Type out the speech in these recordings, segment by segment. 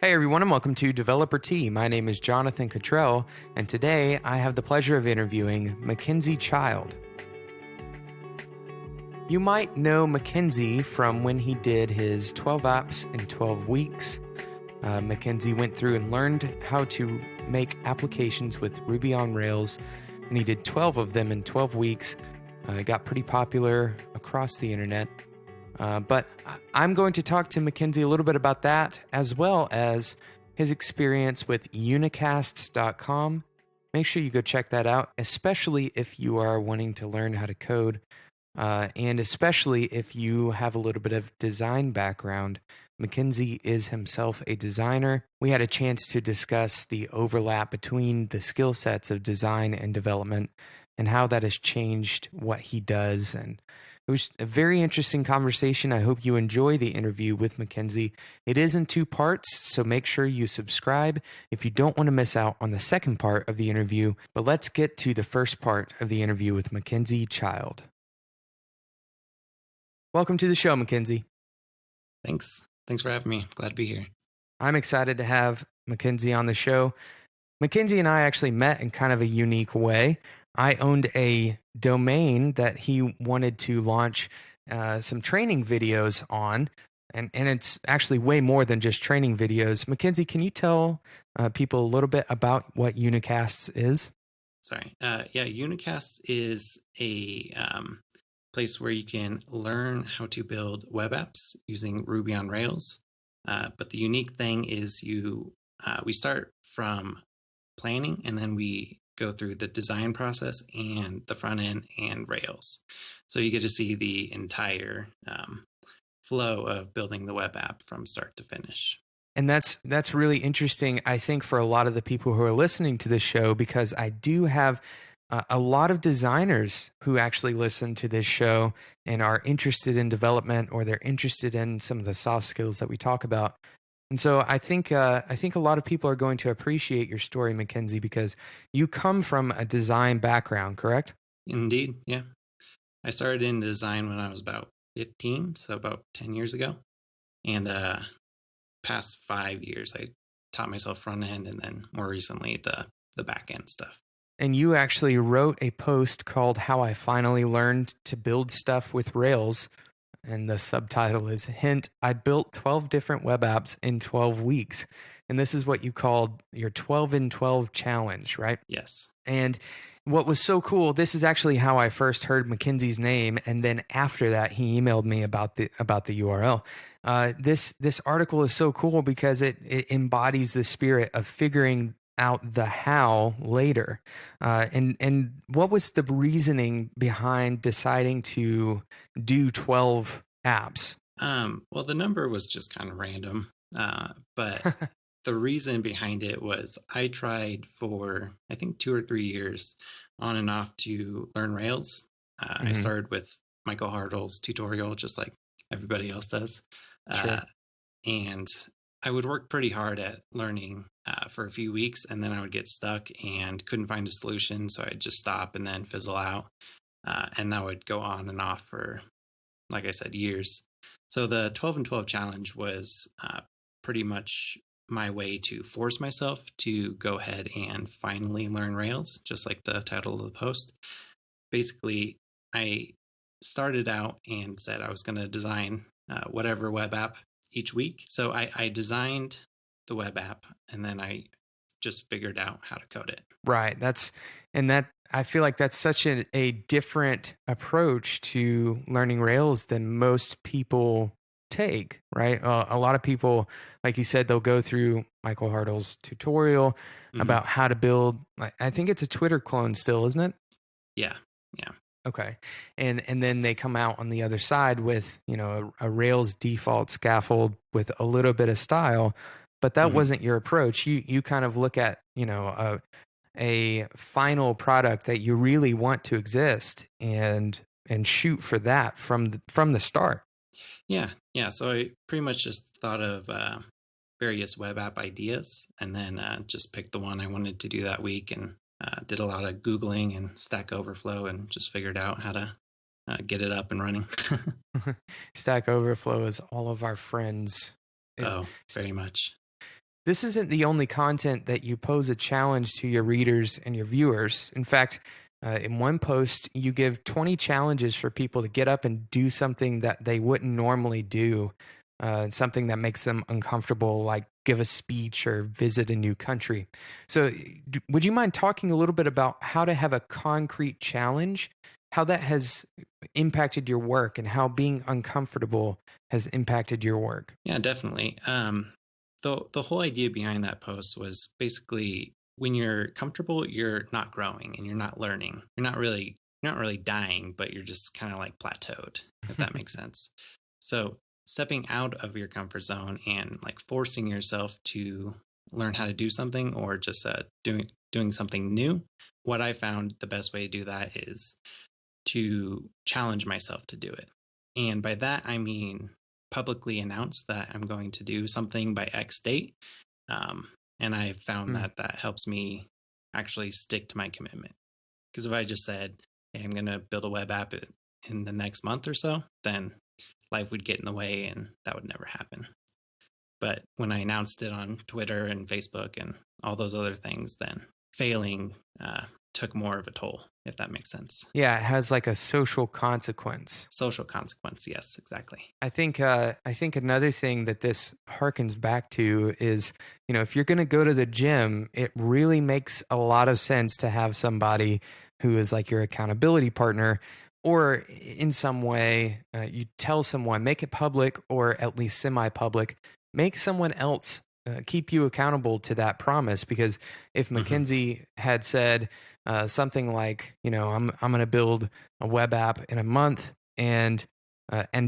Hey everyone, and welcome to Developer Tea. My name is Jonathan Cottrell, and today I have the pleasure of interviewing Mackenzie Child. You might know Mackenzie from when he did his 12 apps in 12 weeks. Mackenzie went through and learned how to make applications with Ruby on Rails, and he did 12 of them in 12 weeks. It got pretty popular across the internet. But I'm going to talk to Mackenzie a little bit about that, as well as his experience with unicasts.com. Make sure you go check that out, especially if you are wanting to learn how to code, and especially if you have a little bit of design background. Mackenzie is himself a designer. We had a chance to discuss the overlap between the skill sets of design and development and how that has changed what he does. And it was a very interesting conversation. I hope you enjoy the interview with Mackenzie. It is in 2 parts, so make sure you subscribe if you don't want to miss out on the second part of the interview. But let's get to the first part of the interview with Mackenzie Child. Welcome to the show, Mackenzie. Thanks for having me. Glad to be here. I'm excited to have Mackenzie on the show. Mackenzie and I actually met in kind of a unique way. I owned a domain that he wanted to launch some training videos on, and it's actually way more than just training videos. Mackenzie, can you tell people a little bit about what Unicasts is? Sorry. Unicast is a place where you can learn how to build web apps using Ruby on Rails. But the unique thing is we start from planning, and then we go through the design process and the front end and Rails. So you get to see the entire flow of building the web app from start to finish. And that's really interesting, I think, for a lot of the people who are listening to this show, because I do have a lot of designers who actually listen to this show and are interested in development, or they're interested in some of the soft skills that we talk about. And so I think a lot of people are going to appreciate your story, Mackenzie, because you come from a design background, correct? Indeed, yeah. I started in design when I was about 15, so about 10 years ago. And past 5 years, I taught myself front end, and then more recently the back end stuff. And you actually wrote a post called "How I Finally Learned to Build Stuff with Rails." And the subtitle is, hint, I built 12 different web apps in 12 weeks. And this is what you called your 12 in 12 challenge, right? Yes. And what was so cool, this is actually how I first heard Mackenzie's name. And then after that, he emailed me about the URL. This article is so cool because it embodies the spirit of figuring out the how later. And what was the reasoning behind deciding to do 12 apps? Well, the number was just kind of random, but the reason behind it was I tried for, I think, 2 or 3 years on and off to learn Rails. I started with Michael Hartle's tutorial, just like everybody else does. Sure. And I would work pretty hard at learning for a few weeks, and then I would get stuck and couldn't find a solution. So I'd just stop and then fizzle out. And that would go on and off for, like I said, years. So the 12 and 12 challenge was pretty much my way to force myself to go ahead and finally learn Rails, just like the title of the post. Basically, I started out and said I was going to design whatever web app each week. So I designed the web app, and then I just figured out how to code it. Right. I feel like that's such a different approach to learning Rails than most people take, right? A lot of people, like you said, they'll go through Michael Hartle's tutorial about how to build. I think it's a Twitter clone still, isn't it? Yeah. Okay. And then they come out on the other side with, a Rails default scaffold with a little bit of style, but that wasn't your approach. You kind of look at, a final product that you really want to exist and shoot for that from the start. Yeah. So I pretty much just thought of various web app ideas, and then just picked the one I wanted to do that week, and did a lot of Googling and Stack Overflow, and just figured out how to get it up and running. Stack Overflow is all of our friends. Oh, very much. This isn't the only content that you pose a challenge to your readers and your viewers. In fact, in one post, you give 20 challenges for people to get up and do something that they wouldn't normally do, something that makes them uncomfortable, like give a speech or visit a new country. So, would you mind talking a little bit about how to have a concrete challenge, how that has impacted your work, and how being uncomfortable has impacted your work? Yeah, definitely. The whole idea behind that post was basically when you're comfortable, you're not growing and you're not learning. You're not really dying, but you're just kind of like plateaued, if that makes sense. So stepping out of your comfort zone and like forcing yourself to learn how to do something or just doing something new. What I found the best way to do that is to challenge myself to do it. And by that, I mean publicly announce that I'm going to do something by X date. Um, and I found Mm. that that helps me actually stick to my commitment. Because if I just said, hey, I'm going to build a web app in the next month or so, then life would get in the way and that would never happen. But when I announced it on Twitter and Facebook and all those other things, then failing took more of a toll, if that makes sense. Yeah, it has like a social consequence. Social consequence. Yes, exactly. I think another thing that this harkens back to is, if you're going to go to the gym, it really makes a lot of sense to have somebody who is like your accountability partner, or in some way, you tell someone, make it public or at least semi-public, make someone else keep you accountable to that promise. Because if Hmm. Mackenzie had said something like, I'm going to build a web app in a month, and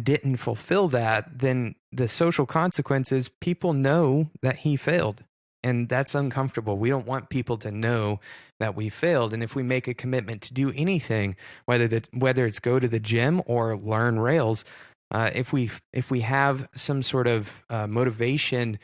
didn't fulfill that, then the social consequences, people know that he failed. And that's uncomfortable. We don't want people to know that we failed. And if we make a commitment to do anything, whether it's go to the gym or learn Rails, if we have some sort of motivation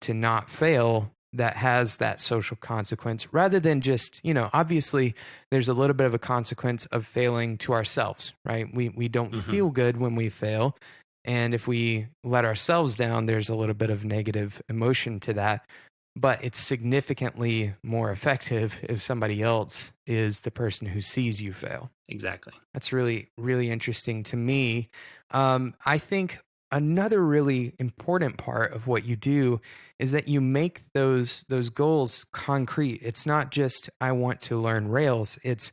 to not fail that has that social consequence, rather than just, obviously there's a little bit of a consequence of failing to ourselves, right? We don't Hmm. feel good when we fail. And if we let ourselves down, there's a little bit of negative emotion to that. But it's significantly more effective if somebody else is the person who sees you fail. Exactly. That's really, really interesting to me. I think another really important part of what you do is that you make those goals concrete. It's not just I want to learn Rails. It's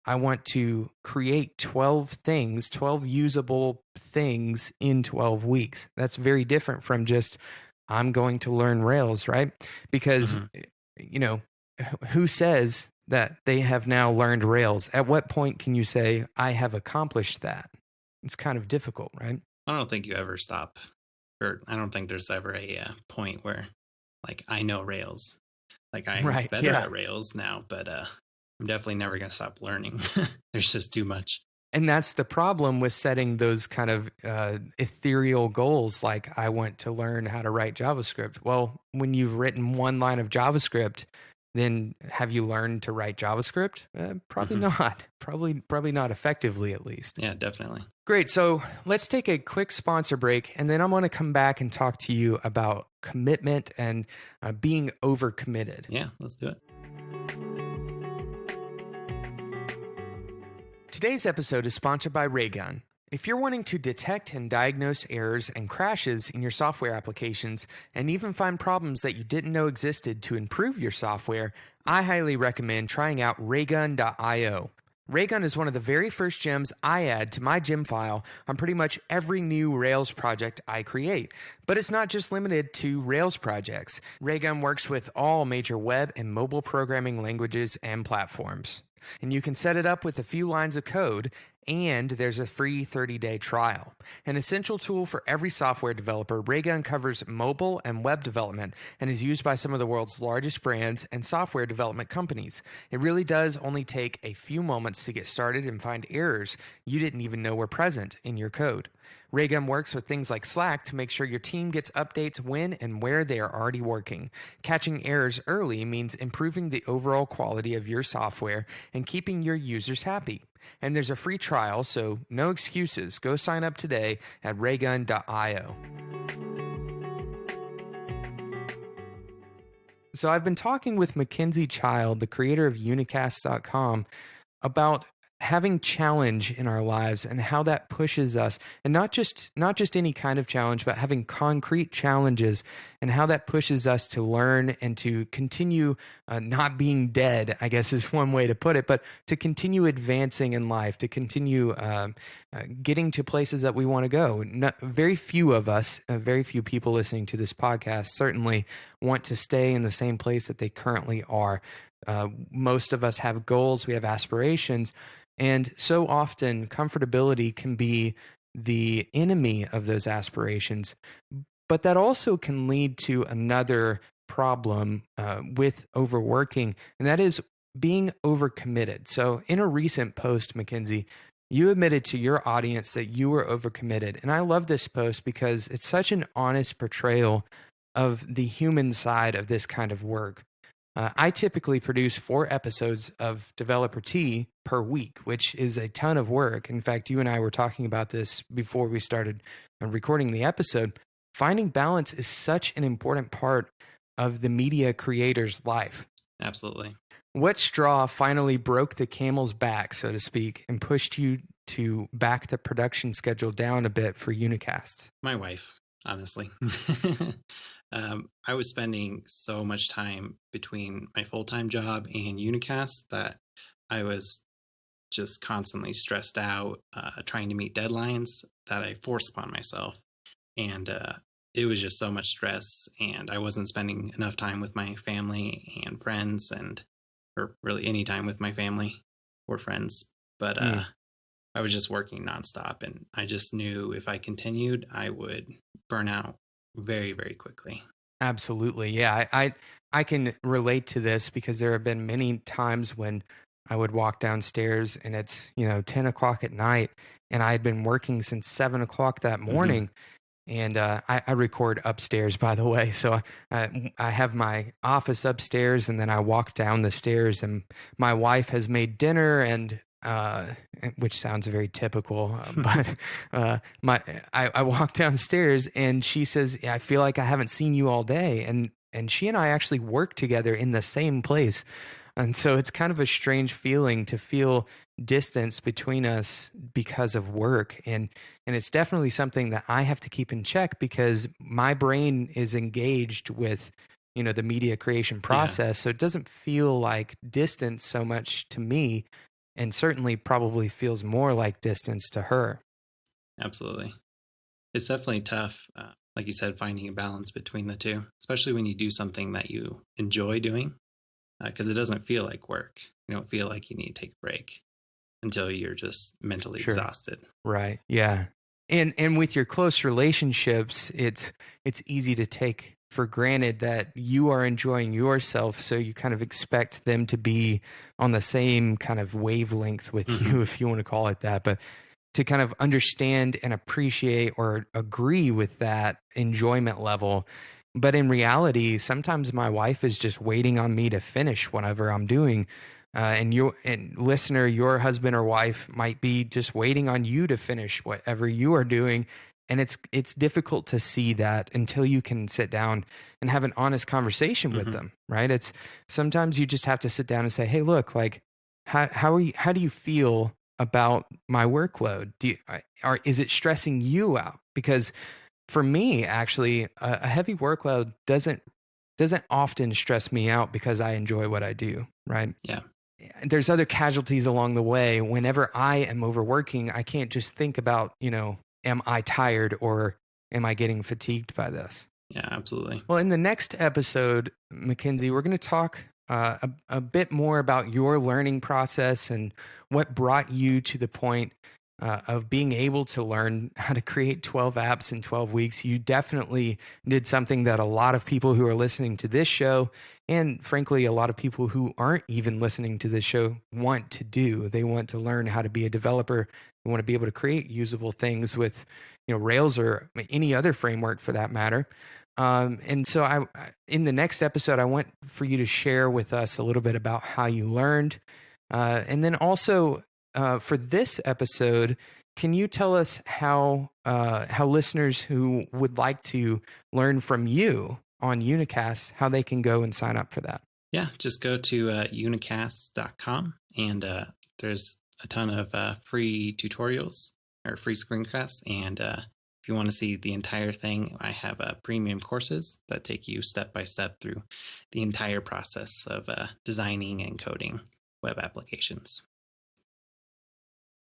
I want to create 12 things, 12 usable things in 12 weeks. That's very different from just I'm going to learn Rails, right? Because Hmm. you know, who says that they have now learned Rails? At what point can you say, I have accomplished that? It's kind of difficult, right? I don't think you ever stop, or I don't think there's ever a point where, like, I know Rails. Like, I'm Right. better Yeah. at Rails now, but I'm definitely never going to stop learning. There's just too much. And that's the problem with setting those kind of ethereal goals, like I want to learn how to write JavaScript. Well, when you've written one line of JavaScript, then have you learned to write JavaScript? Probably Hmm. not. Probably not effectively, at least. Yeah, definitely. Great. So let's take a quick sponsor break, and then I'm going to come back and talk to you about commitment and being overcommitted. Yeah, let's do it. Today's episode is sponsored by Raygun. If you're wanting to detect and diagnose errors and crashes in your software applications, and even find problems that you didn't know existed to improve your software, I highly recommend trying out Raygun.io. Raygun is one of the very first gems I add to my gem file on pretty much every new Rails project I create. But it's not just limited to Rails projects. Raygun works with all major web and mobile programming languages and platforms. And you can set it up with a few lines of code, and there's a free 30-day trial. An essential tool for every software developer, Raygun covers mobile and web development and is used by some of the world's largest brands and software development companies. It really does only take a few moments to get started and find errors you didn't even know were present in your code. Raygun works with things like Slack to make sure your team gets updates when and where they are already working. Catching errors early means improving the overall quality of your software and keeping your users happy. And there's a free trial, so no excuses. Go sign up today at raygun.io. So I've been talking with Mackenzie Child, the creator of unicast.com, about having challenge in our lives and how that pushes us, and not just any kind of challenge, but having concrete challenges, and how that pushes us to learn and to continue not being dead, I guess is one way to put it, but to continue advancing in life, to continue getting to places that we want to go. Very few of us, very few people listening to this podcast certainly want to stay in the same place that they currently are. Most of us have goals, we have aspirations, and so often comfortability can be the enemy of those aspirations. But that also can lead to another problem with overworking, and that is being overcommitted. So in a recent post, Mackenzie, you admitted to your audience that you were overcommitted. And I love this post because it's such an honest portrayal of the human side of this kind of work. I typically produce 4 episodes of Developer Tea per week, which is a ton of work. In fact, you and I were talking about this before we started recording the episode. Finding balance is such an important part of the media creator's life. Absolutely. What straw finally broke the camel's back, so to speak, and pushed you to back the production schedule down a bit for Unicasts? My wife, honestly. I was spending so much time between my full-time job and Unicast that I was just constantly stressed out, trying to meet deadlines that I forced upon myself. And it was just so much stress, and I wasn't spending enough time with my family and friends, or really any time with my family or friends. But I was just working nonstop, and I just knew if I continued, I would burn out very, very quickly. Absolutely. Yeah, I can relate to this because there have been many times when I would walk downstairs and it's, 10 o'clock at night, and I had been working since 7 o'clock that morning. And I record upstairs, by the way. So I have my office upstairs, and then I walk down the stairs, and my wife has made dinner, and which sounds very typical, but I walk downstairs, and she says, "I feel like I haven't seen you all day," and she and I actually work together in the same place. And so it's kind of a strange feeling to feel distance between us because of work. And it's definitely something that I have to keep in check because my brain is engaged with, the media creation process. So it doesn't feel like distance so much to me, and certainly probably feels more like distance to her. Absolutely. It's definitely tough, like you said, finding a balance between the two, especially when you do something that you enjoy doing. Because it doesn't feel like work. You don't feel like you need to take a break until you're just mentally exhausted. Right. Yeah. And with your close relationships, it's easy to take for granted that you are enjoying yourself, so you kind of expect them to be on the same kind of wavelength with you, if you want to call it that. But to kind of understand and appreciate or agree with that enjoyment level. But in reality, sometimes my wife is just waiting on me to finish whatever I'm doing. And listener, your husband or wife might be just waiting on you to finish whatever you are doing. And it's difficult to see that until you can sit down and have an honest conversation with them, right? It's sometimes you just have to sit down and say, "Hey, look, like, how do you feel about my workload? Is it stressing you out?" Because for me, actually, a heavy workload doesn't often stress me out because I enjoy what I do, right? Yeah. There's other casualties along the way. Whenever I am overworking, I can't just think about, am I tired or am I getting fatigued by this? Yeah, absolutely. Well, in the next episode, Mackenzie, we're going to talk a bit more about your learning process and what brought you to the point of being able to learn how to create 12 apps in 12 weeks. You definitely did something that a lot of people who are listening to this show, and frankly, a lot of people who aren't even listening to this show, want to do. They want to learn how to be a developer. They want to be able to create usable things with, Rails or any other framework for that matter. And so in the next episode, I want for you to share with us a little bit about how you learned. And then also for this episode, can you tell us how listeners who would like to learn from you on Unicast, how they can go and sign up for that. Yeah, just go to unicast.com, and there's a ton of free tutorials or free screencasts. And if you want to see the entire thing, I have premium courses that take you step by step through the entire process of designing and coding web applications.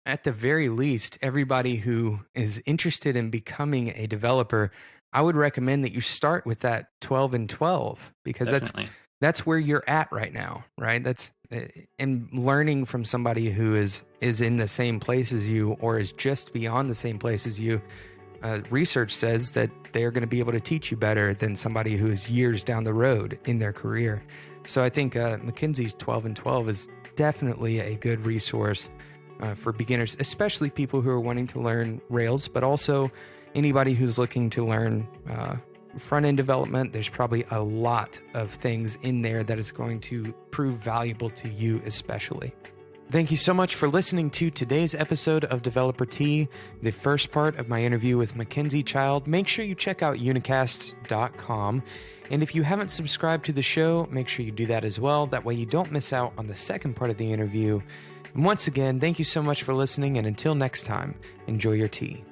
At the very least, everybody who is interested in becoming a developer, I would recommend that you start with that 12 and 12, because Definitely. that's where you're at right now, right? That's and learning from somebody who is in the same place as you, or is just beyond the same place as you. Research says that they're going to be able to teach you better than somebody who is years down the road in their career. So I think Mackenzie's 12 and 12 is definitely a good resource for beginners, especially people who are wanting to learn Rails, but also anybody who's looking to learn front-end development. There's probably a lot of things in there that is going to prove valuable to you especially. Thank you so much for listening to today's episode of Developer Tea, the first part of my interview with Mackenzie Child. Make sure you check out unicast.com. And if you haven't subscribed to the show, make sure you do that as well. That way you don't miss out on the second part of the interview. And once again, thank you so much for listening. And until next time, enjoy your tea.